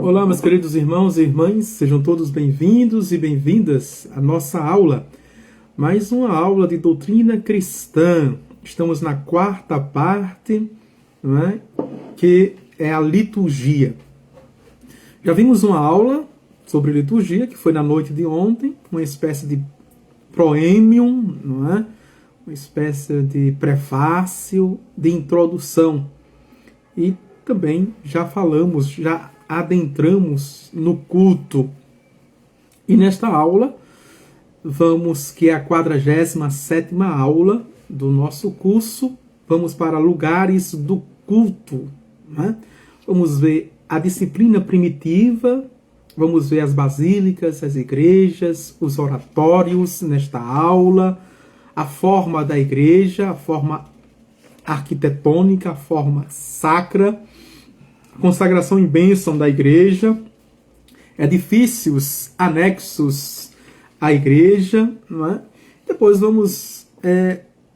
Olá, meus queridos irmãos e irmãs, sejam todos bem-vindos e bem-vindas à nossa aula. Mais uma aula de doutrina cristã. Estamos na quarta parte, não é? Que é a liturgia. Já vimos uma aula sobre liturgia, que foi na noite de ontem, uma espécie de proêmium, não é? Uma espécie de prefácio, de introdução. E também já falamos, já adentramos no culto. E nesta aula, que é a 47ª aula do nosso curso, vamos para lugares do culto, né? Vamos ver a disciplina primitiva, vamos ver as basílicas, as igrejas, os oratórios nesta aula, a forma da igreja, a forma arquitetônica, a forma sacra, consagração e bênção da igreja, edifícios anexos à igreja, não é? Depois vamos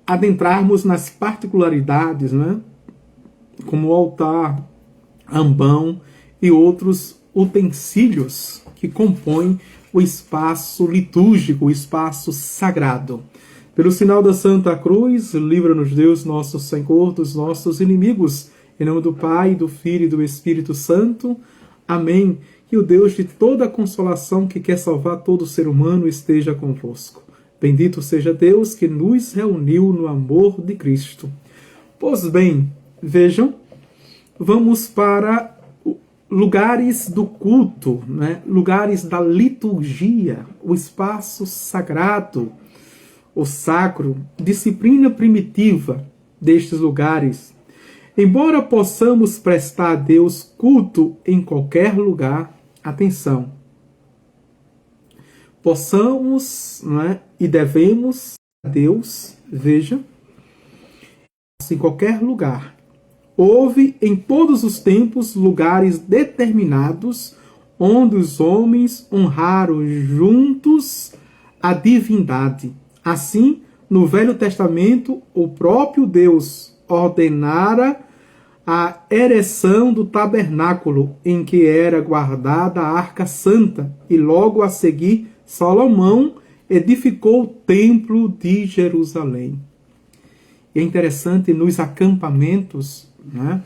adentrarmos nas particularidades, né? Como o altar, ambão e outros utensílios que compõem o espaço litúrgico, o espaço sagrado. Pelo sinal da Santa Cruz, livra-nos Deus, nosso Senhor, dos nossos inimigos. Em nome do Pai, do Filho e do Espírito Santo. Amém. Que o Deus de toda a consolação, que quer salvar todo ser humano, esteja convosco. Bendito seja Deus que nos reuniu no amor de Cristo. Pois bem, vejam, vamos para lugares do culto, né? Lugares da liturgia, o espaço sagrado, o sacro, disciplina primitiva destes lugares. Embora possamos prestar a Deus culto em qualquer lugar, atenção, possamos, não é? E devemos a Deus, veja, em qualquer lugar. Houve em todos os tempos lugares determinados onde os homens honraram juntos a divindade. Assim, no Velho Testamento, o próprio Deus ordenara a ereção do tabernáculo em que era guardada a Arca Santa, e logo a seguir Salomão edificou o Templo de Jerusalém. E é interessante, nos acampamentos, né,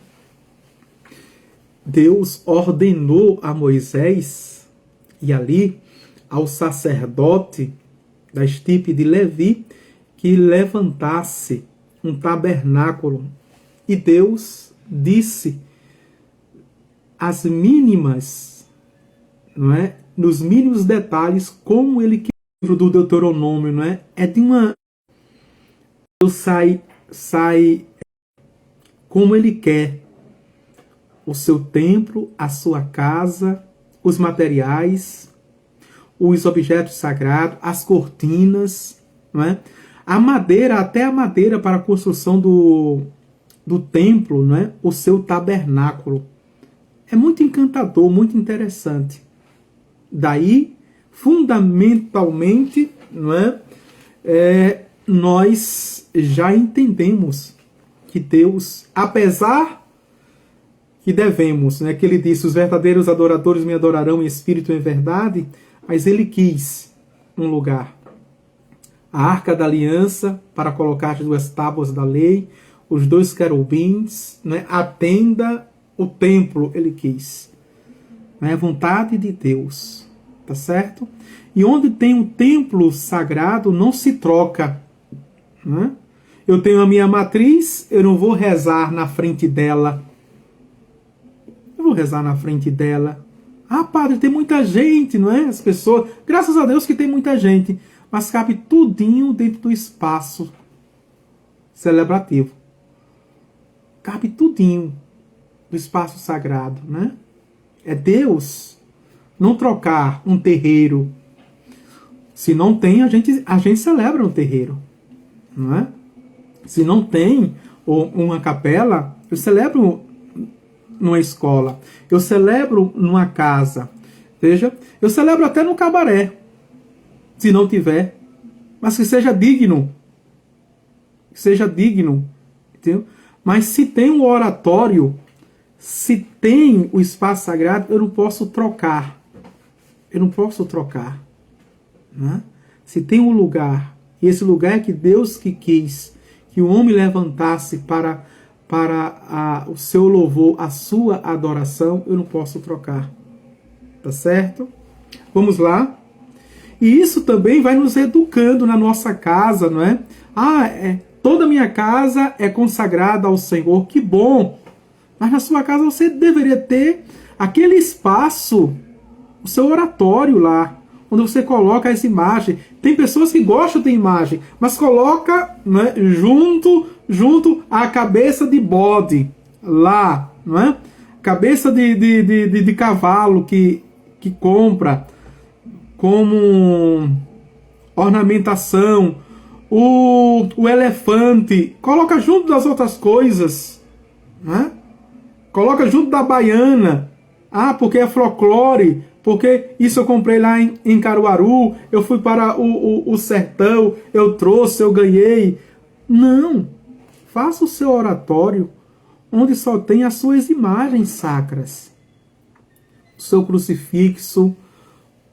Deus ordenou a Moisés e ali ao sacerdote da estirpe de Levi que levantasse um tabernáculo. E Deus disse as mínimas, não é? Nos mínimos detalhes, como ele quer. O livro do Deuteronômio, não é? É de uma... Deus sai como ele quer. O seu templo, a sua casa, os materiais, os objetos sagrados, as cortinas, não é? A madeira, até a madeira para a construção do templo, não é? O seu tabernáculo. É muito encantador, muito interessante. Daí, fundamentalmente, não é? Nós já entendemos que Deus, apesar que devemos, né, que ele disse, os verdadeiros adoradores me adorarão em espírito e em verdade, mas ele quis um lugar. A Arca da Aliança, para colocar as 2 tábuas da lei, os 2 querubins, né, a tenda, o templo, ele quis. É a vontade de Deus, tá certo? E onde tem um templo sagrado, não se troca. Né? Eu tenho a minha matriz, eu não vou rezar na frente dela. Eu vou rezar na frente dela. Ah, padre, tem muita gente, não é? As pessoas, graças a Deus que tem muita gente, mas cabe tudinho dentro do espaço celebrativo. Cabe tudinho do espaço sagrado, né? É Deus não trocar um terreiro. Se não tem, a gente celebra no terreiro, não é? Se não tem uma capela, eu celebro numa escola, eu celebro numa casa. Veja, eu celebro até no cabaré, se não tiver, mas que seja digno. Que seja digno, entendeu? Mas se tem um oratório, se tem o espaço sagrado, eu não posso trocar. Eu não posso trocar. Né? Se tem um lugar, e esse lugar é que Deus que quis que o homem levantasse para o seu louvor, a sua adoração, eu não posso trocar. Tá certo? Vamos lá. E isso também vai nos educando na nossa casa, não é? Toda a minha casa é consagrada ao Senhor, que bom! Mas na sua casa você deveria ter aquele espaço, o seu oratório lá, onde você coloca essa imagem. Tem pessoas que gostam de imagem, mas coloca, né, junto à cabeça de bode lá, não é? Cabeça de cavalo que compra como ornamentação, o elefante, coloca junto das outras coisas, né? Coloca junto da baiana, porque é folclore, porque isso eu comprei lá em Caruaru, eu fui para o sertão, eu trouxe, eu ganhei. Não, faça o seu oratório onde só tem as suas imagens sacras, o seu crucifixo,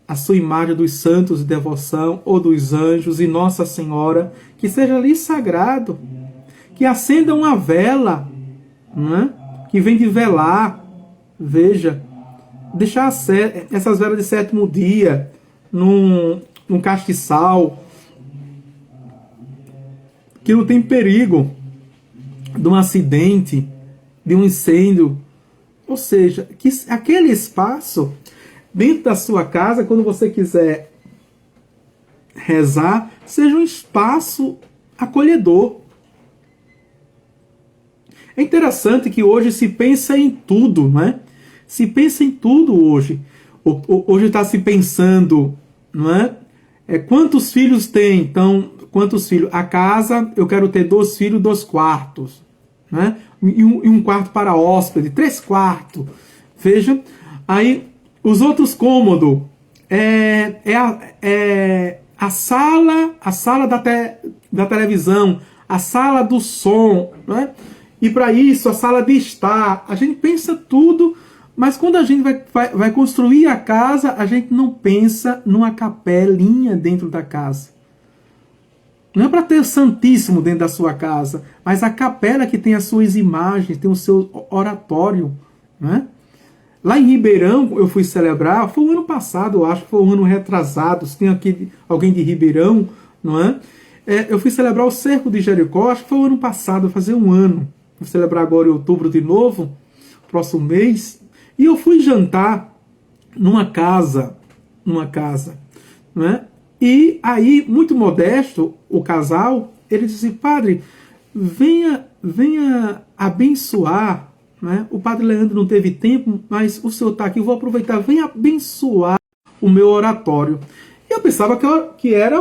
a sua imagem dos santos de devoção, ou dos anjos e Nossa Senhora, que seja ali sagrado, que acenda uma vela, não é? Que vem de velar, veja, deixar essas velas de sétimo dia num castiçal, que não tem perigo de um acidente, de um incêndio, ou seja, que aquele espaço dentro da sua casa, quando você quiser rezar, seja um espaço acolhedor. É interessante que hoje se pensa em tudo, não é? Se pensa em tudo hoje. Hoje está se pensando, não é? Quantos filhos tem? Então, quantos filhos? A casa, eu quero ter 2 filhos, 2 quartos. Né? E um quarto para hóspede, 3 quartos. Veja, aí os outros cômodos a sala da televisão, a sala do som, né? E para isso, a sala de estar. A gente pensa tudo, mas quando a gente vai construir a casa, a gente não pensa numa capelinha dentro da casa. Não é para ter o Santíssimo dentro da sua casa, mas a capela que tem as suas imagens, tem o seu oratório, né? Lá em Ribeirão, eu fui celebrar, foi o ano passado, eu acho que foi o ano retrasado, se tem aqui alguém de Ribeirão, não é? Eu fui celebrar o Cerco de Jericó, acho que foi o ano passado, fazer um ano. Vou celebrar agora em outubro de novo, próximo mês. E eu fui jantar numa casa, não é? E aí, muito modesto, o casal, ele disse: padre, venha abençoar, né? O padre Leandro não teve tempo, mas o senhor está aqui, eu vou aproveitar, venha abençoar o meu oratório. E eu pensava que era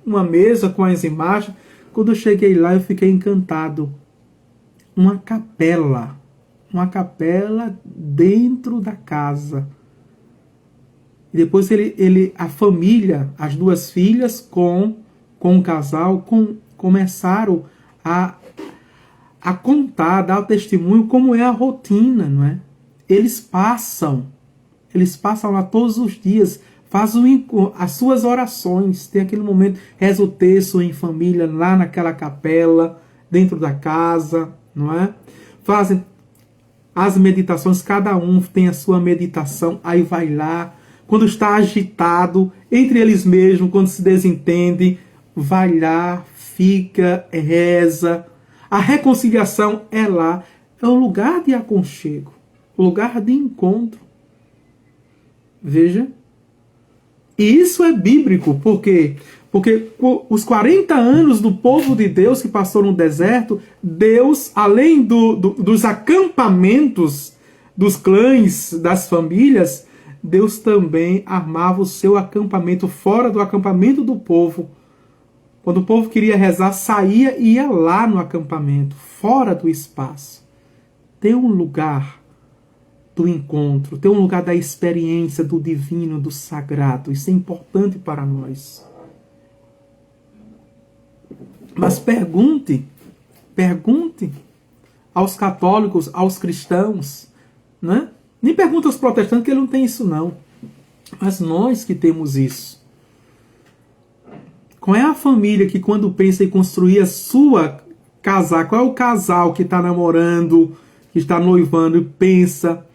uma mesa com as imagens. Quando eu cheguei lá, eu fiquei encantado. Uma capela dentro da casa. E depois a família, as 2 filhas com o casal, começaram a contar, dar o testemunho como é a rotina, não é? Eles passam lá todos os dias, fazem as suas orações, tem aquele momento, reza o terço em família, lá naquela capela, dentro da casa, não é? Fazem as meditações, cada um tem a sua meditação, aí vai lá, quando está agitado, entre eles mesmos, quando se desentende, vai lá, fica, reza. A reconciliação é lá, é um lugar de aconchego, um lugar de encontro. Veja. E isso é bíblico, por quê? Porque os 40 anos do povo de Deus que passou no deserto, Deus, além dos acampamentos dos clãs, das famílias, Deus também armava o seu acampamento fora do acampamento do povo. Quando o povo queria rezar, saía e ia lá no acampamento, fora do espaço. Tem um lugar do encontro, tem um lugar da experiência do divino, do sagrado. Isso é importante para nós. Mas pergunte aos católicos, aos cristãos, né? Nem pergunta aos protestantes, que ele não tem isso não. Mas nós que temos isso. Qual é a família que, quando pensa em construir a sua casa, qual é o casal que está namorando, que está noivando e pensa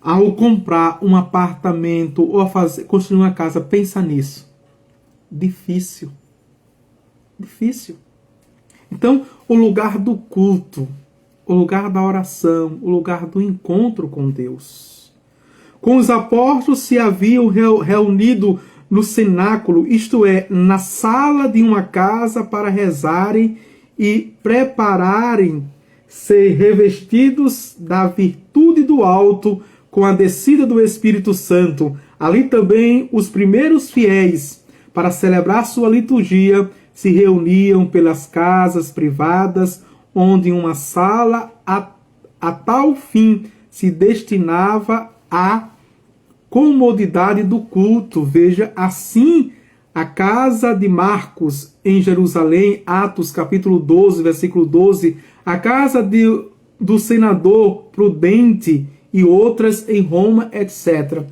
ao comprar um apartamento ou a construir uma casa, pensa nisso? Difícil. Difícil. Então, o lugar do culto, o lugar da oração, o lugar do encontro com Deus. Com os apóstolos se haviam reunido no cenáculo, isto é, na sala de uma casa para rezarem e prepararem ser revestidos da virtude do alto com a descida do Espírito Santo. Ali também os primeiros fiéis, para celebrar sua liturgia, se reuniam pelas casas privadas, onde uma sala a tal fim se destinava à comodidade do culto. Veja, assim, a casa de Marcos em Jerusalém, Atos capítulo 12, versículo 12, a casa do senador Prudente e outras em Roma, etc.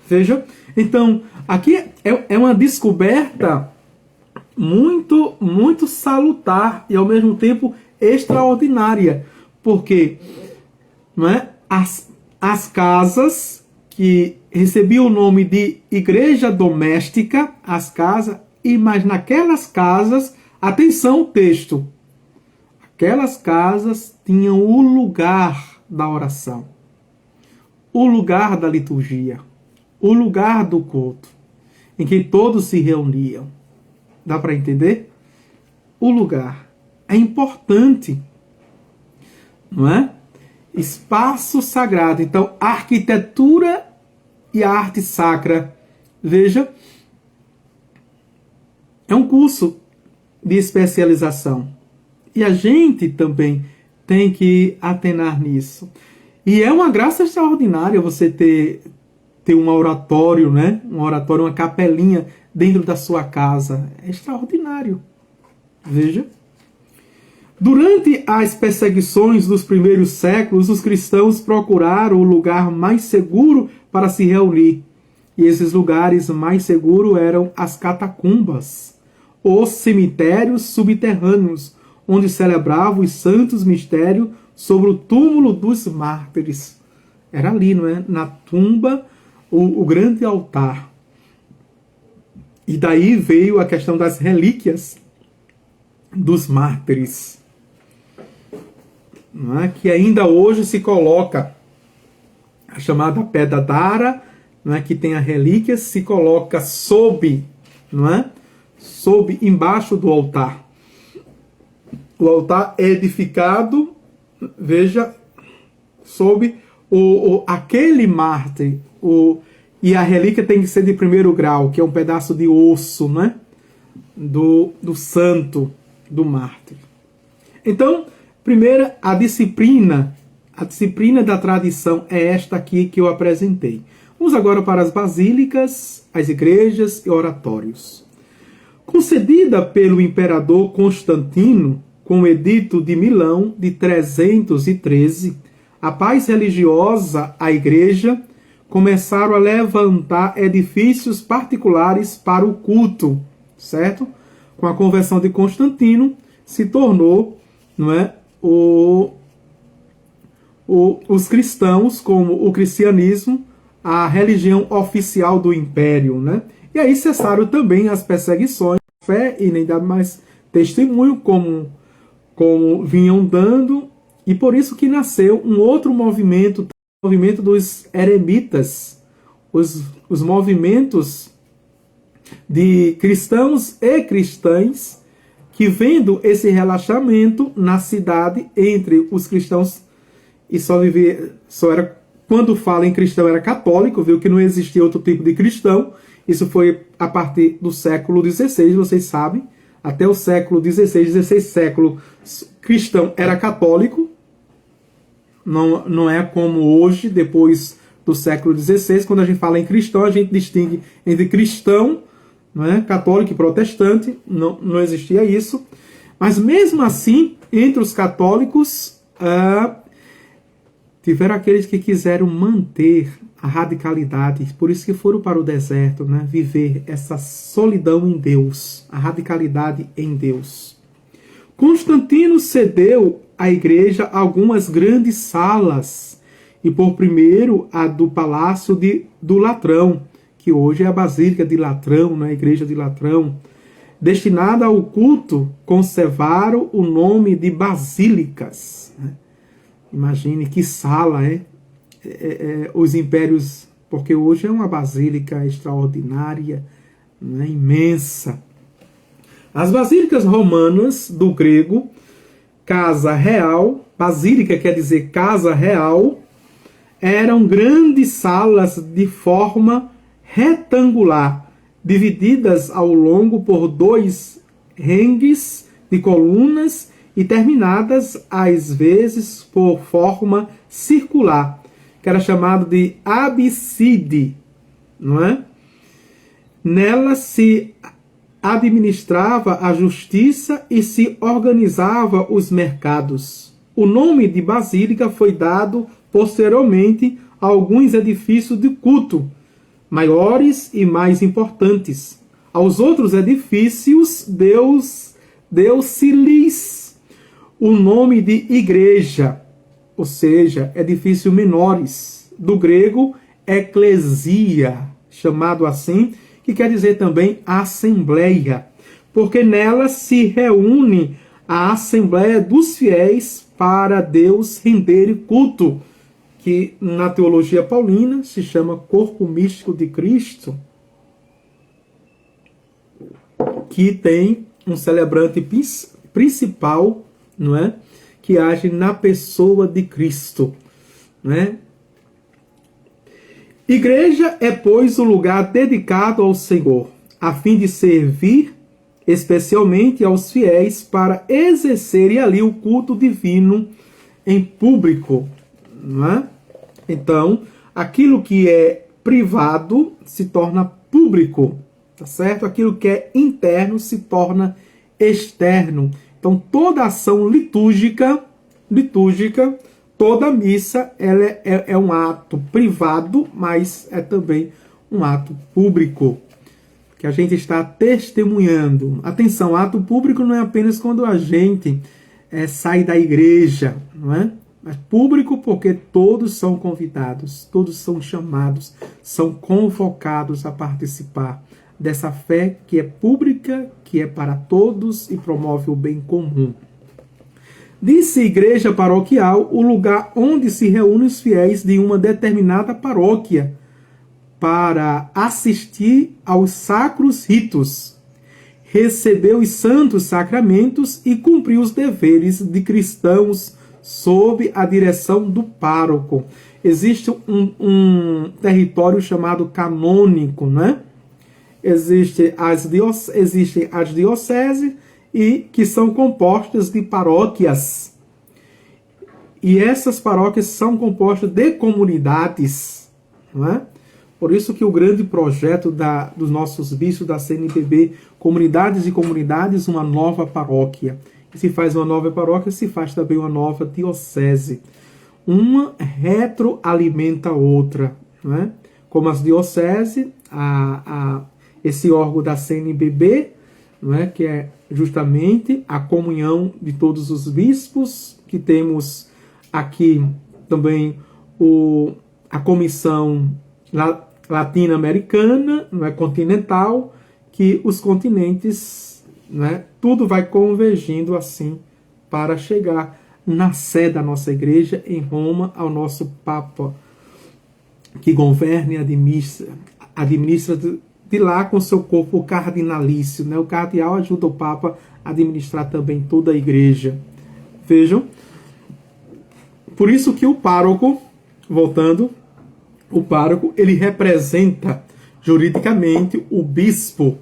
Veja, então, aqui é uma descoberta muito, muito salutar e ao mesmo tempo extraordinária, porque, não é, as casas que recebiam o nome de igreja doméstica, as casas, mas naquelas casas, atenção, texto, aquelas casas tinham o lugar da oração, o lugar da liturgia, o lugar do culto, em que todos se reuniam. Dá para entender? O lugar é importante, não é? Espaço sagrado. Então, a arquitetura e a arte sacra, veja, é um curso de especialização. E a gente também tem que atenar nisso. E é uma graça extraordinária você ter um oratório, né? Um oratório, uma capelinha dentro da sua casa. É extraordinário. Veja. Durante as perseguições dos primeiros séculos, os cristãos procuraram o lugar mais seguro para se reunir. E esses lugares mais seguros eram as catacumbas, os cemitérios subterrâneos, onde celebravam os santos mistérios sobre o túmulo dos mártires. Era ali, não é? Na tumba, o grande altar. E daí veio a questão das relíquias dos mártires, não é? Que ainda hoje se coloca a chamada pedra d'Ara, não é? Que tem a relíquia, se coloca sob, não é? Sob, embaixo do altar. O altar é edificado, veja, sob aquele mártir, e a relíquia tem que ser de primeiro grau, que é um pedaço de osso, né? Do santo, do mártir. Então, primeiro, a disciplina da tradição é esta aqui que eu apresentei. Vamos agora para as basílicas, as igrejas e oratórios. Concedida pelo imperador Constantino, com o Edito de Milão de 313, a paz religiosa, a igreja, começaram a levantar edifícios particulares para o culto, certo? Com a conversão de Constantino, se tornou, não é, os cristãos, como o cristianismo, a religião oficial do império, né? E aí cessaram também as perseguições, fé, e nem dá mais testemunho como vinham dando, e por isso que nasceu um outro movimento, o movimento dos eremitas, os movimentos de cristãos e cristãs que, vendo esse relaxamento na cidade entre os cristãos, e só era, quando fala em cristão, era católico, viu que não existia outro tipo de cristão. Isso foi a partir do século XVI, vocês sabem, até o século XVI, 16 século, cristão era católico. Não é como hoje, depois do século XVI, quando a gente fala em cristão, a gente distingue entre cristão, não é, católico e protestante. Não existia isso. Mas mesmo assim, entre os católicos tiveram aqueles que quiseram manter a radicalidade, por isso que foram para o deserto, né? Viver essa solidão em Deus, a radicalidade em Deus. Constantino cedeu à igreja algumas grandes salas, e por primeiro a do Palácio do Latrão, que hoje é a Basílica de Latrão, né? A igreja de Latrão, destinada ao culto, conservaram o nome de basílicas, né? Imagine que sala, os impérios, porque hoje é uma basílica extraordinária, né, imensa. As basílicas romanas, do grego, casa real, basílica quer dizer casa real, eram grandes salas de forma retangular, divididas ao longo por 2 rengues de colunas e terminadas, às vezes, por forma circular, que era chamado de abside, não é? Nela se administrava a justiça e se organizava os mercados. O nome de basílica foi dado posteriormente a alguns edifícios de culto, maiores e mais importantes. Aos outros edifícios deu-se-lhes o nome de igreja, ou seja, edifícios menores, do grego eclesia, chamado assim, que quer dizer também assembleia, porque nela se reúne a assembleia dos fiéis para Deus render culto, que na teologia paulina se chama corpo místico de Cristo, que tem um celebrante principal, não é? Que age na pessoa de Cristo, não é? Igreja é, pois, o lugar dedicado ao Senhor, a fim de servir especialmente aos fiéis para exercerem ali o culto divino em público, não é? Então, aquilo que é privado se torna público, tá certo? Aquilo que é interno se torna externo. Então, toda ação litúrgica, toda missa, ela é um ato privado, mas é também um ato público, que a gente está testemunhando. Atenção, ato público não é apenas quando a gente sai da igreja, não é? Mas público porque todos são convidados, todos são chamados, são convocados a participar dessa fé que é pública, que é para todos e promove o bem comum. Disse igreja paroquial o lugar onde se reúnem os fiéis de uma determinada paróquia para assistir aos sacros ritos, receber os santos sacramentos e cumprir os deveres de cristãos sob a direção do pároco. Existe um território chamado canônico, né? Existem as dioceses e que são compostas de paróquias. E essas paróquias são compostas de comunidades, não é? Por isso que o grande projeto dos nossos bispos da CNBB, comunidades e comunidades, uma nova paróquia. E se faz uma nova paróquia, se faz também uma nova diocese. Uma retroalimenta a outra, não é? Como as dioceses, esse órgão da CNBB, não é? Que é justamente a comunhão de todos os bispos, que temos aqui também a comissão latino-americana, não é? Continental, que os continentes, não é? Tudo vai convergindo assim para chegar na sede da nossa igreja em Roma, ao nosso Papa, que governa e administra de lá com seu corpo cardinalício, né? O cardeal ajuda o Papa a administrar também toda a igreja. Vejam, por isso que o pároco, voltando, o pároco, ele representa juridicamente o bispo.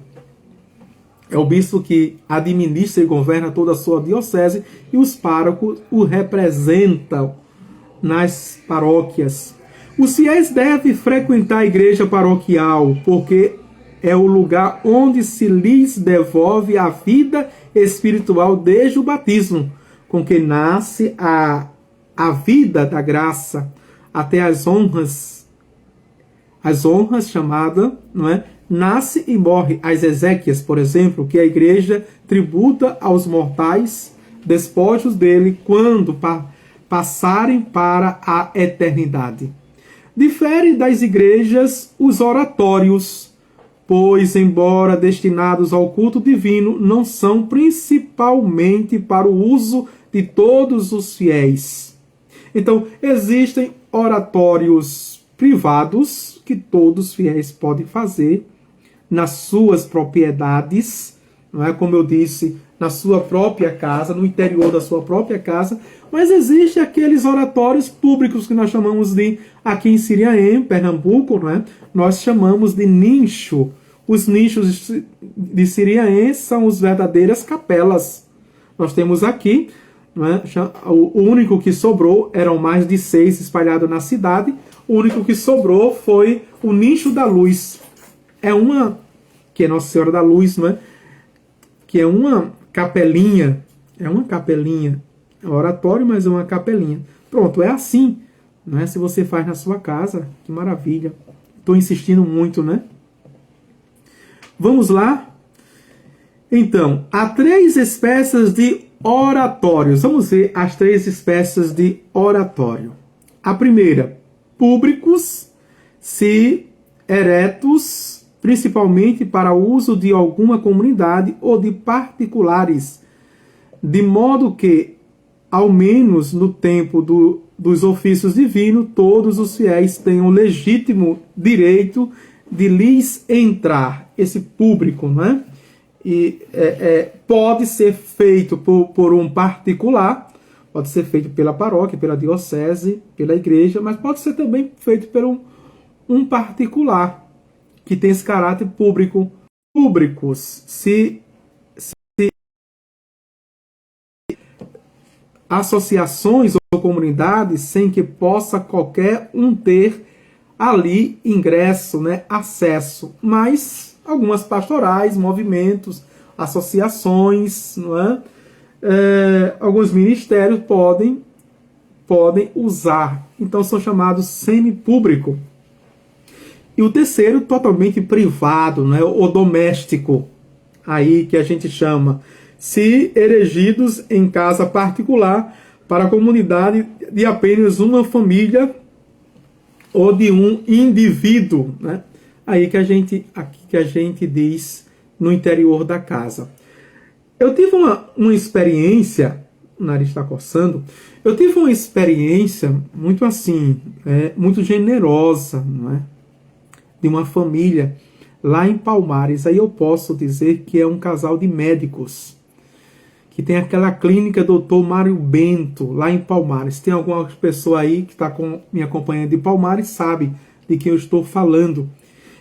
É o bispo que administra e governa toda a sua diocese, e os párocos o representam nas paróquias. Os fiéis devem frequentar a igreja paroquial, porque é o lugar onde se lhes devolve a vida espiritual desde o batismo, com que nasce a a vida da graça, até as honras chamada, não é? Nasce e morre, as exéquias, por exemplo, que a igreja tributa aos mortais, despojos dele, quando passarem para a eternidade. Difere das igrejas os oratórios, pois, embora destinados ao culto divino, não são principalmente para o uso de todos os fiéis. Então, existem oratórios privados que todos os fiéis podem fazer nas suas propriedades, não é? Como eu disse, na sua própria casa, no interior da sua própria casa, mas existem aqueles oratórios públicos que nós chamamos de, aqui em Siriaém, Pernambuco, não é? Nós chamamos de nicho. Os nichos de Siriaém são as verdadeiras capelas. Nós temos aqui, não é? O único que sobrou, eram mais de 6 espalhados na cidade, o único que sobrou foi o nicho da luz. Que é Nossa Senhora da Luz, não é? Que é uma capelinha, é oratório, mas é uma capelinha. Pronto, é assim, né? Se você faz na sua casa, que maravilha. Estou insistindo muito, né? Vamos lá? Então, há 3 espécies de oratórios. Vamos ver as 3 espécies de oratório. A primeira, públicos, se eretos, principalmente para uso de alguma comunidade ou de particulares, de modo que, ao menos no tempo dos ofícios divinos, todos os fiéis tenham legítimo direito de lhes entrar. Esse público, né? E pode ser feito por um particular, pode ser feito pela paróquia, pela diocese, pela igreja, mas pode ser também feito por um particular, que tem esse caráter público. Públicos, se associações ou comunidades sem que possa qualquer um ter ali ingresso, né, acesso, mas algumas pastorais, movimentos, associações, não é? Alguns ministérios podem usar, então são chamados semipúblico. E o terceiro, totalmente privado, né, ou doméstico, aí que a gente chama, se erigidos em casa particular para a comunidade de apenas uma família ou de um indivíduo, né? Aí que a gente diz no interior da casa. Eu tive uma experiência, o nariz está coçando, eu tive uma experiência muito assim, muito generosa, não é? De uma família lá em Palmares. Aí eu posso dizer que é um casal de médicos, que tem aquela clínica Dr. Mário Bento, lá em Palmares. Tem alguma pessoa aí que está me acompanhando de Palmares, sabe de quem eu estou falando.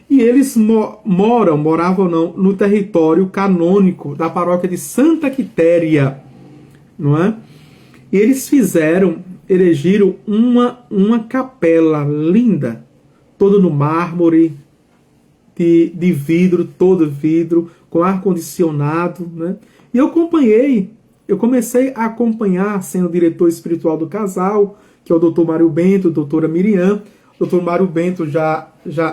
E eles moravam no território canônico da paróquia de Santa Quitéria, não é? E eles erigiram uma capela linda, toda no mármore, de vidro, todo vidro, com ar-condicionado, né? E eu comecei a acompanhar, sendo diretor espiritual do casal, que é o Dr. Mário Bento, a doutora Miriam. O Dr. Mário Bento já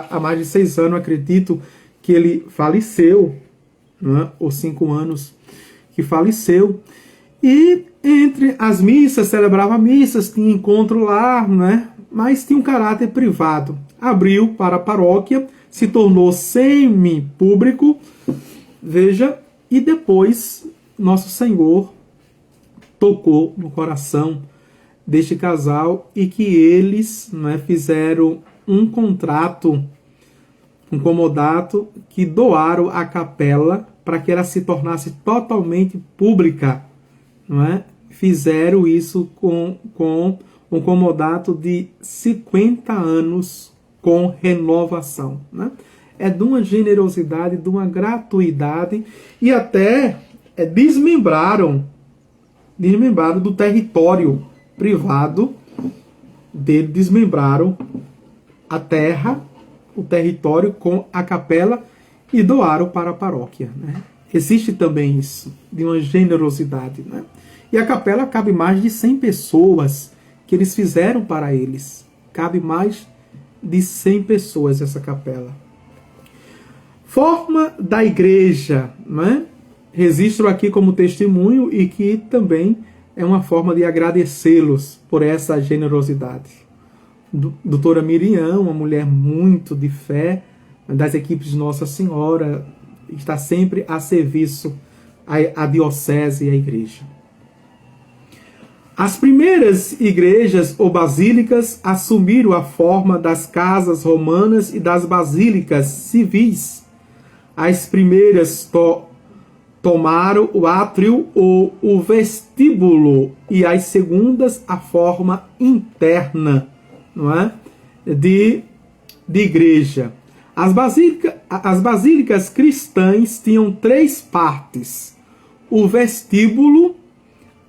há mais de 6 anos, acredito, que ele faleceu, né? Ou 5 anos que faleceu. E entre as missas, celebrava missas, tinha encontro lá, né? Mas tinha um caráter privado. Abriu para a paróquia, se tornou semi-público, veja, e depois Nosso Senhor tocou no coração deste casal e que eles, né, fizeram um contrato, um comodato, que doaram a capela para que ela se tornasse totalmente pública, não é? Fizeram isso com um comodato de 50 anos com renovação, né? É de uma generosidade, de uma gratuidade, e até desmembraram do território privado dele, desmembraram a terra, o território com a capela e doaram para a paróquia, né? Existe também isso, de uma generosidade, né? E a capela cabe mais de 100 pessoas que eles fizeram para eles. Cabe mais de 100 pessoas essa capela. Forma da igreja, né? Registro aqui como testemunho e que também é uma forma de agradecê-los por essa generosidade. Doutora Miriam, uma mulher muito de fé, das equipes de Nossa Senhora, está sempre a serviço à diocese e à igreja. As primeiras igrejas ou basílicas assumiram a forma das casas romanas e das basílicas civis. As primeiras tomaram o átrio ou o vestíbulo e as segundas a forma interna, não é? de igreja. As basílicas cristãs tinham 3 partes: o vestíbulo,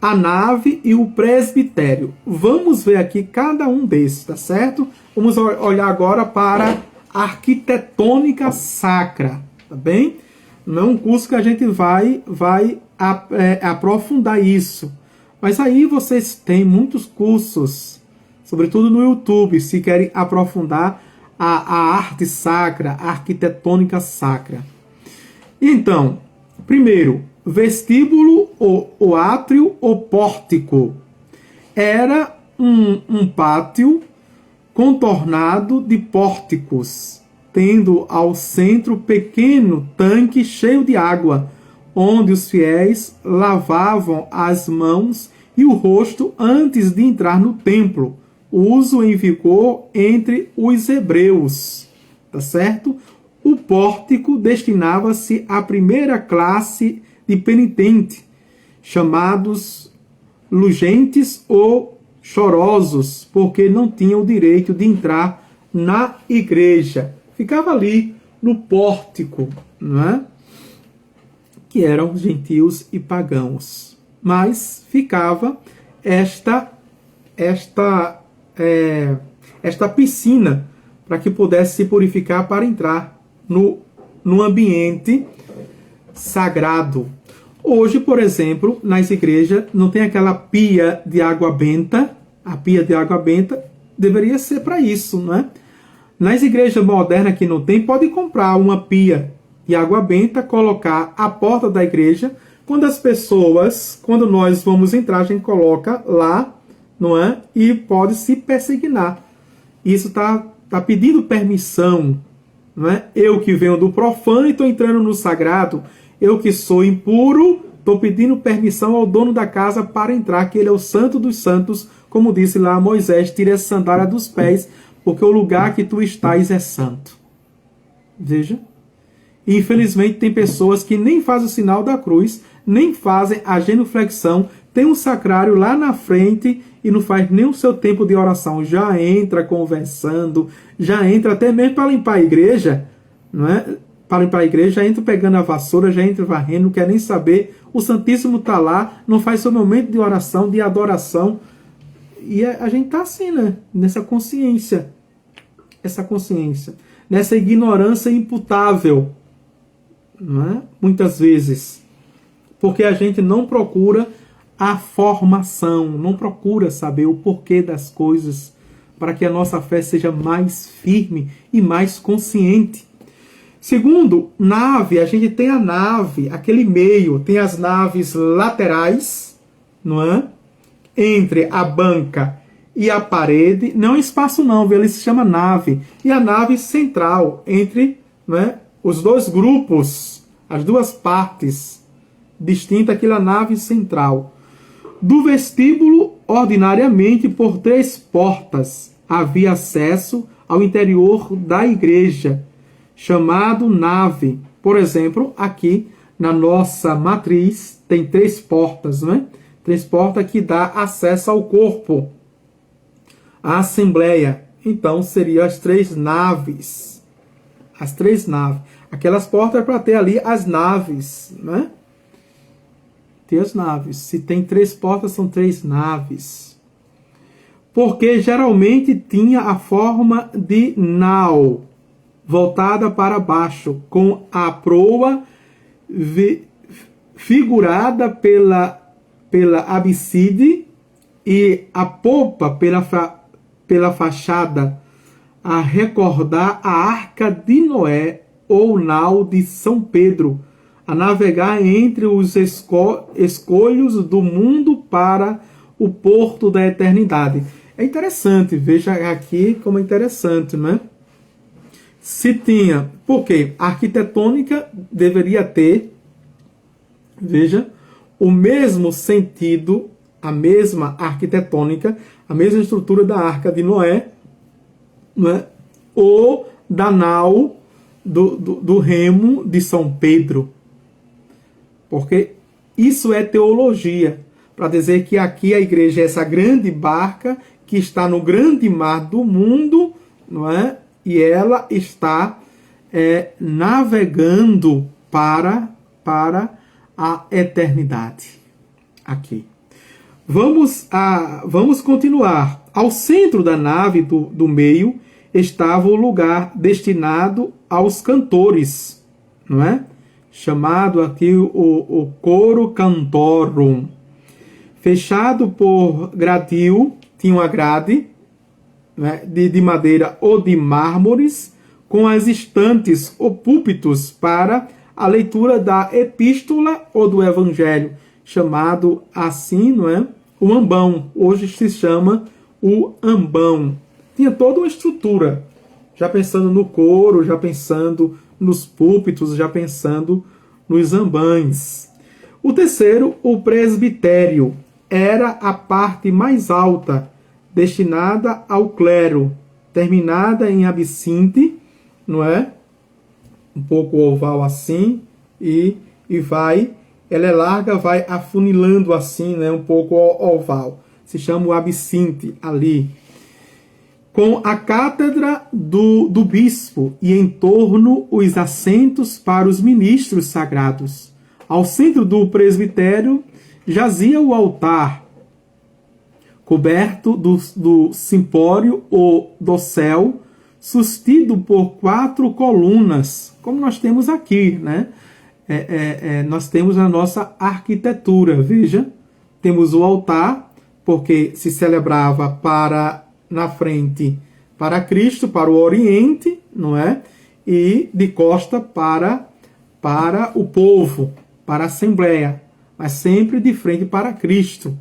a nave e o presbitério. Vamos ver aqui cada um desses, tá certo? Vamos olhar agora para a arquitetônica sacra, tá bem? Não é um curso que a gente vai aprofundar isso. Mas aí vocês têm muitos cursos, sobretudo no YouTube, se querem aprofundar a arte sacra, a arquitetônica sacra. Então, primeiro, vestíbulo, o átrio ou pórtico. Era um pátio contornado de pórticos, tendo ao centro pequeno tanque cheio de água, onde os fiéis lavavam as mãos e o rosto antes de entrar no templo, uso em vigor entre os hebreus, tá certo? O pórtico destinava-se à primeira classe de penitente, chamados lugentes ou chorosos, porque não tinham o direito de entrar na igreja. Ficava ali no pórtico, não é? Que eram gentios e pagãos. Mas ficava esta piscina para que pudesse se purificar para entrar no ambiente sagrado. Hoje, por exemplo, nas igrejas não tem aquela pia de água benta. A pia de água benta deveria ser para isso, não é? Nas igrejas modernas que não tem, pode comprar uma pia de água benta, colocar à porta da igreja. Quando nós vamos entrar, a gente coloca lá, não é? E pode se persignar. Isso tá pedindo permissão, não é? Eu que venho do profano e estou entrando no sagrado. Eu que sou impuro, estou pedindo permissão ao dono da casa para entrar, que ele é o santo dos santos, como disse lá Moisés: tire a sandália dos pés, porque o lugar que tu estás é santo. Veja. E, infelizmente, tem pessoas que nem fazem o sinal da cruz, nem fazem a genuflexão, tem um sacrário lá na frente e não faz nem o seu tempo de oração. Já entra conversando, já entra até mesmo para limpar a igreja, não é? Para limpar a igreja, já entra pegando a vassoura, já entra varrendo, não quer nem saber. O Santíssimo está lá, não faz seu momento de oração, de adoração. E a gente está assim, né? Nessa consciência. Essa consciência. Nessa ignorância imputável. Não é? Muitas vezes. Porque a gente não procura a formação, não procura saber o porquê das coisas, para que a nossa fé seja mais firme e mais consciente. Segundo, nave, a gente tem a nave, aquele meio, tem as naves laterais, não é? Entre a banca e a parede, não é espaço não, ele se chama nave. E a nave central, entre, não é, os dois grupos, as duas partes distintas, aquela nave central. Do vestíbulo, ordinariamente, por 3 portas, havia acesso ao interior da igreja, chamado nave. Por exemplo, aqui na nossa matriz tem 3 portas, né? 3 portas que dá acesso ao corpo, à assembleia. Então, seriam as 3 naves. As 3 naves. Aquelas portas é para ter ali as naves, né? Tem as naves. Se tem 3 portas, são 3 naves. Porque geralmente tinha a forma de nau, voltada para baixo, com a proa figurada pela abside e a popa pela fachada a recordar a Arca de Noé ou nau de São Pedro, a navegar entre os escolhos do mundo para o porto da eternidade. É interessante, veja aqui como é interessante, né? Se tinha, porque a arquitetônica deveria ter, veja, o mesmo sentido, a mesma arquitetônica, a mesma estrutura da Arca de Noé, né? Ou da nau do remo de São Pedro. Porque isso é teologia, para dizer que aqui a igreja é essa grande barca que está no grande mar do mundo, não é? E ela está navegando para a eternidade. Aqui. Vamos continuar. Ao centro da nave do meio estava o lugar destinado aos cantores, não é? Chamado aqui o coro cantorum. Fechado por gradil, tinha uma grade, né, de madeira ou de mármores, com as estantes ou púlpitos para a leitura da epístola ou do evangelho, chamado assim, não é? O ambão, hoje se chama o ambão. Tinha toda uma estrutura, já pensando no coro, já pensando nos púlpitos, já pensando nos ambães. O terceiro, o presbitério, era a parte mais alta, destinada ao clero, terminada em absinte, não é? Um pouco oval assim, e vai, ela é larga, vai afunilando assim, né? Um pouco oval. Se chama o absinte ali. Com a cátedra do bispo e em torno os assentos para os ministros sagrados. Ao centro do presbitério jazia o altar, coberto do simpório ou dossel, sustido por 4 colunas, como nós temos aqui, né? Nós temos a nossa arquitetura, veja, temos o altar, porque se celebrava na frente para Cristo, para o Oriente, não é? E de costa para o povo, para a Assembleia, mas sempre de frente para Cristo.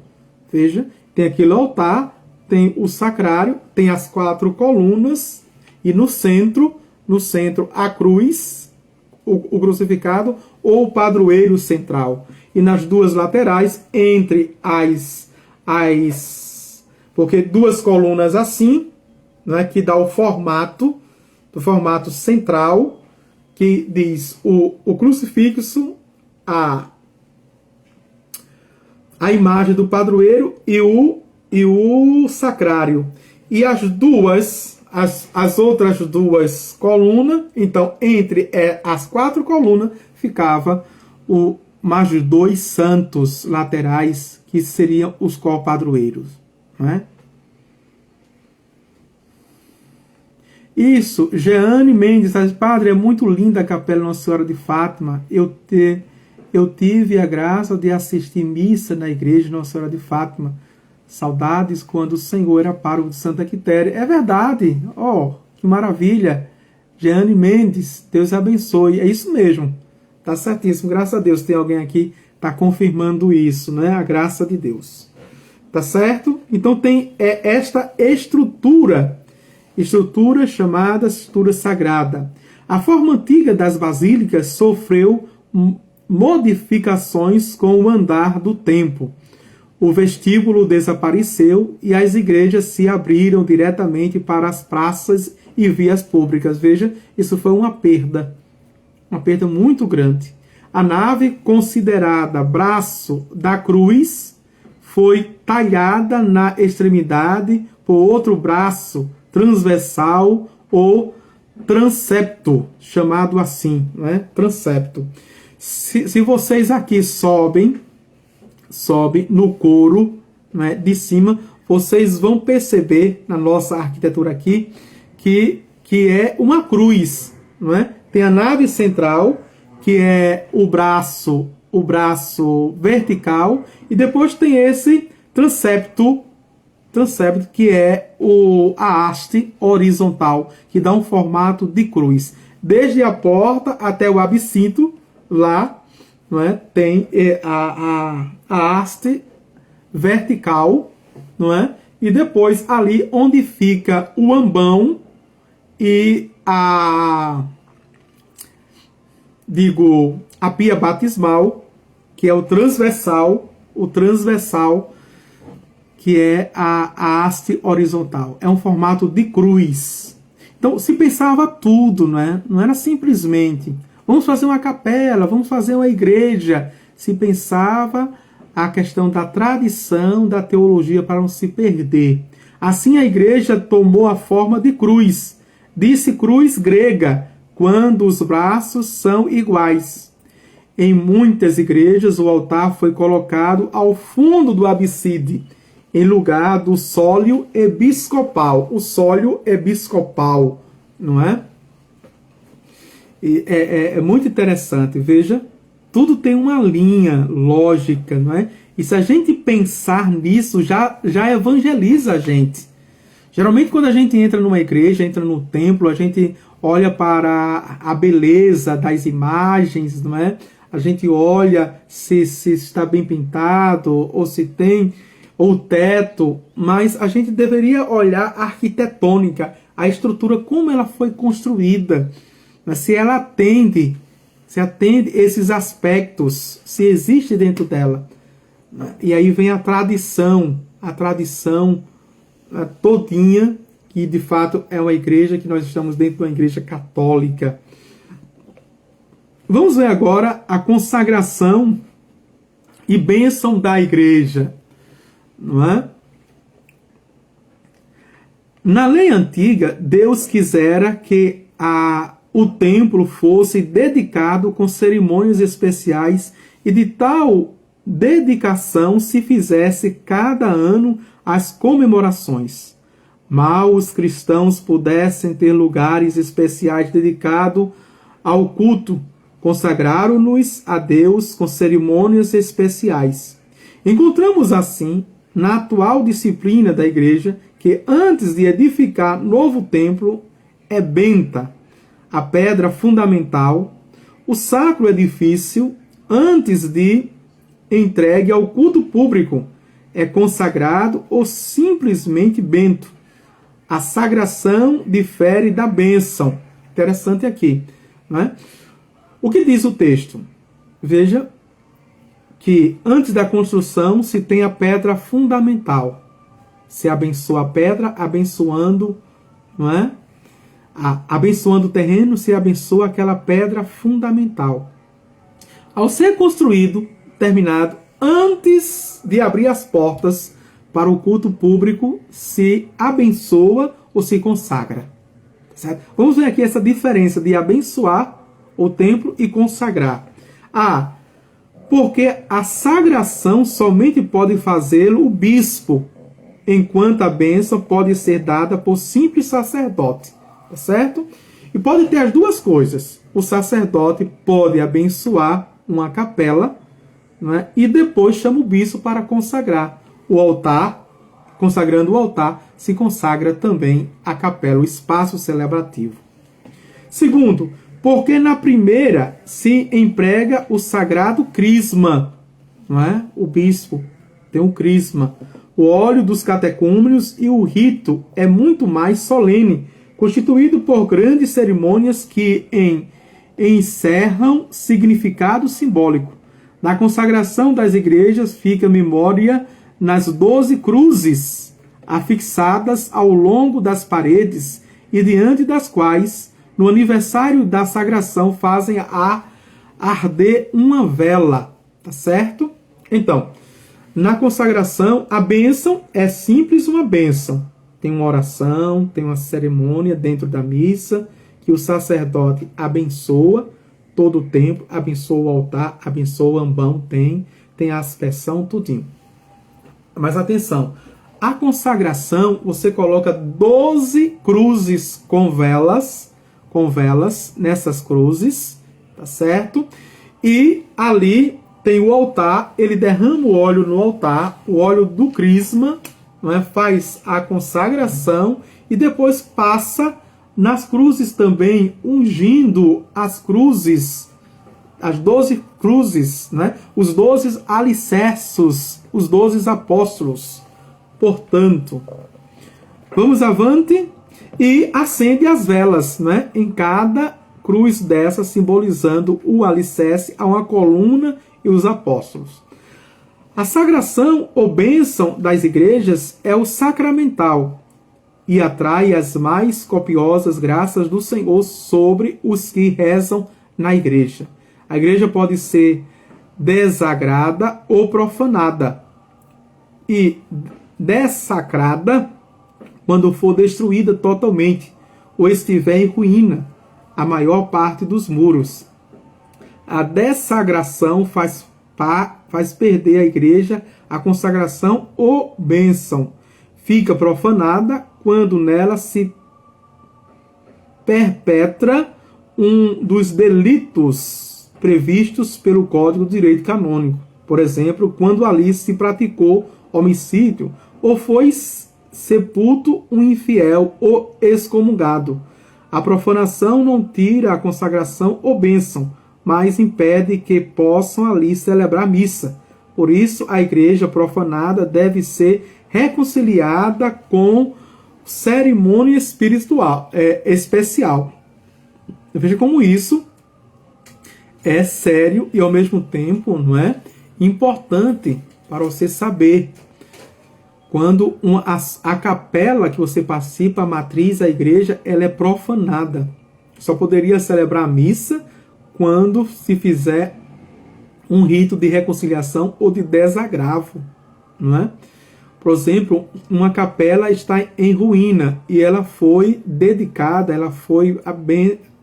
Veja, tem aquele altar, tem o sacrário, tem as 4 colunas e no centro a cruz, o crucificado ou o padroeiro central. E nas duas laterais, entre porque 2 colunas assim, né, que dá o formato central, que diz o crucifixo, a imagem do padroeiro e o sacrário. E as outras 2 colunas, então entre as 4 colunas ficava mais 2 santos laterais, que seriam os copadroeiros, não é? Isso, Jeane Mendes, padre, é muito linda a Capela Nossa Senhora de Fátima. Eu tive a graça de assistir missa na igreja Nossa Senhora de Fátima. Saudades quando o Senhor era pároco de Santa Quitéria. É verdade. Oh, que maravilha. Jeane Mendes, Deus abençoe. É isso mesmo. Tá certíssimo. Graças a Deus tem alguém aqui que está confirmando isso, né? A graça de Deus. Tá certo? Então tem esta estrutura chamada estrutura sagrada. A forma antiga das basílicas sofreu modificações com o andar do tempo. O vestíbulo desapareceu e as igrejas se abriram diretamente para as praças e vias públicas. Veja, isso foi uma perda muito grande. A nave, considerada braço da cruz, foi talhada na extremidade por outro braço transversal ou transepto, chamado assim, né? Transepto. Se vocês aqui sobem no coro, né, de cima, vocês vão perceber na nossa arquitetura aqui que é uma cruz, não é? Tem a nave central, que é o braço vertical, e depois tem esse transepto transepto, que é a haste horizontal, que dá um formato de cruz. Desde a porta até o absinto, lá, não é, tem a haste vertical, não é? E depois ali onde fica o ambão e a pia batismal, que é o transversal, que é a haste horizontal. É um formato de cruz. Então se pensava tudo, não é? Não era simplesmente vamos fazer uma capela, vamos fazer uma igreja. Se pensava a questão da tradição, da teologia, para não se perder. Assim a igreja tomou a forma de cruz. Disse cruz grega, quando os braços são iguais. Em muitas igrejas, o altar foi colocado ao fundo do abside, em lugar do sólio episcopal. O sólio episcopal, não é? E é muito interessante, veja, tudo tem uma linha lógica, não é? E se a gente pensar nisso, já evangeliza a gente. Geralmente quando a gente entra numa igreja, entra no templo, a gente olha para a beleza das imagens, não é? A gente olha se está bem pintado, ou se tem o teto, mas a gente deveria olhar a arquitetônica, a estrutura, como ela foi construída, se ela atende esses aspectos, se existe dentro dela. E aí vem a tradição todinha, que de fato é uma igreja, que nós estamos dentro de uma igreja católica. Vamos ver agora a consagração e bênção da igreja, não é? Na lei antiga, Deus quisera que o templo fosse dedicado com cerimônias especiais, e de tal dedicação se fizesse cada ano as comemorações. Mal os cristãos pudessem ter lugares especiais dedicados ao culto, consagraram-nos a Deus com cerimônias especiais. Encontramos assim, na atual disciplina da igreja, que antes de edificar novo templo, é benta a pedra fundamental, o sacro edifício, antes de entregue ao culto público, é consagrado ou simplesmente bento. A sagração difere da bênção. Interessante aqui, não é? O que diz o texto? Veja que antes da construção se tem a pedra fundamental. Se abençoa a pedra, abençoando, não é? Abençoando o terreno, se abençoa aquela pedra fundamental. Ao ser construído, terminado, antes de abrir as portas para o culto público, se abençoa ou se consagra. Certo? Vamos ver aqui essa diferença de abençoar o templo e consagrar. Porque a sagração somente pode fazê-lo o bispo, enquanto a bênção pode ser dada por simples sacerdote. Tá certo? E pode ter as duas coisas. O sacerdote pode abençoar uma capela, não é? E depois chama o bispo para consagrar o altar. Consagrando o altar, se consagra também a capela, o espaço celebrativo. Segundo, porque na primeira se emprega o sagrado crisma, não é? O bispo tem um crisma, o óleo dos catecúmenos, e o rito é muito mais solene, constituído por grandes cerimônias que encerram significado simbólico. Na consagração das igrejas fica memória nas 12 cruzes afixadas ao longo das paredes, e diante das quais, no aniversário da sagração, fazem arder uma vela. Tá certo? Então, na consagração, a bênção é simples uma bênção. Tem uma oração, tem uma cerimônia dentro da missa, que o sacerdote abençoa todo o templo, abençoa o altar, abençoa o ambão, tem a aspersão, tudinho. Mas atenção, a consagração, você coloca 12 cruzes com velas nessas cruzes, tá certo? E ali tem o altar, ele derrama o óleo no altar, o óleo do crisma, não é? Faz a consagração e depois passa nas cruzes também, ungindo as cruzes, as 12 cruzes, né? Os 12 alicerços, os 12 apóstolos. Portanto, vamos avante e acende as velas, né? Em cada cruz dessa, simbolizando o alicerce a uma coluna e os apóstolos. A sagração ou bênção das igrejas é o sacramental e atrai as mais copiosas graças do Senhor sobre os que rezam na igreja. A igreja pode ser desagrada ou profanada e dessacrada quando for destruída totalmente ou estiver em ruína a maior parte dos muros. A dessagração faz perder a igreja a consagração ou bênção. Fica profanada quando nela se perpetra um dos delitos previstos pelo Código de Direito Canônico. Por exemplo, quando ali se praticou homicídio ou foi sepulto um infiel ou excomungado. A profanação não tira a consagração ou bênção, mas impede que possam ali celebrar missa. Por isso, a igreja profanada deve ser reconciliada com cerimônia especial. Veja como isso é sério e ao mesmo tempo, não é, importante para você saber. Quando a capela que você participa, a matriz, a igreja, ela é profanada. Só poderia celebrar a missa quando se fizer um rito de reconciliação ou de desagravo, não é? Por exemplo, uma capela está em ruína e ela foi dedicada, ela foi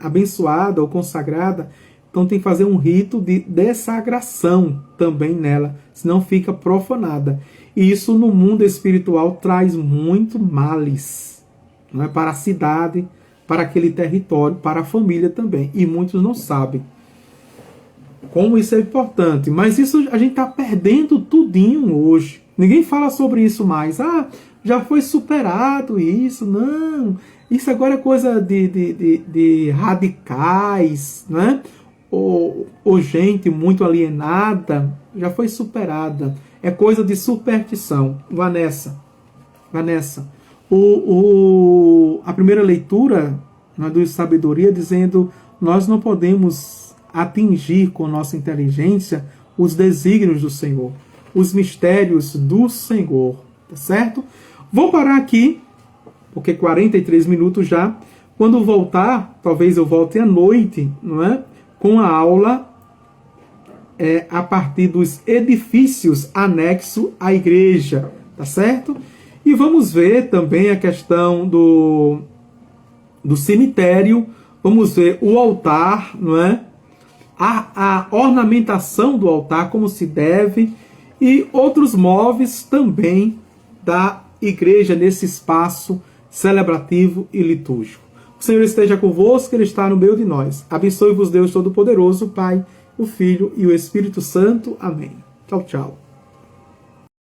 abençoada ou consagrada, então tem que fazer um rito de desagração também nela, senão fica profanada. E isso no mundo espiritual traz muito males, não é? Para a cidade, para aquele território, para a família também. E muitos não sabem como isso é importante. Mas isso a gente está perdendo tudinho hoje. Ninguém fala sobre isso mais. Ah, já foi superado isso. Não, isso agora é coisa de radicais, né? Ou gente muito alienada. Já foi superada. É coisa de superstição. Vanessa, a primeira leitura, né, do Sabedoria, dizendo: nós não podemos atingir com nossa inteligência os desígnios do Senhor, os mistérios do Senhor, tá certo? Vou parar aqui, porque 43 minutos já. Quando voltar, talvez eu volte à noite, não é? Com a aula a partir dos edifícios anexo à igreja, tá certo? E vamos ver também a questão do cemitério, vamos ver o altar, não é? A ornamentação do altar, como se deve, e outros móveis também da igreja nesse espaço celebrativo e litúrgico. O Senhor esteja convosco, Ele está no meio de nós. Abençoe-vos Deus Todo-Poderoso, Pai, o Filho e o Espírito Santo. Amém. Tchau, tchau.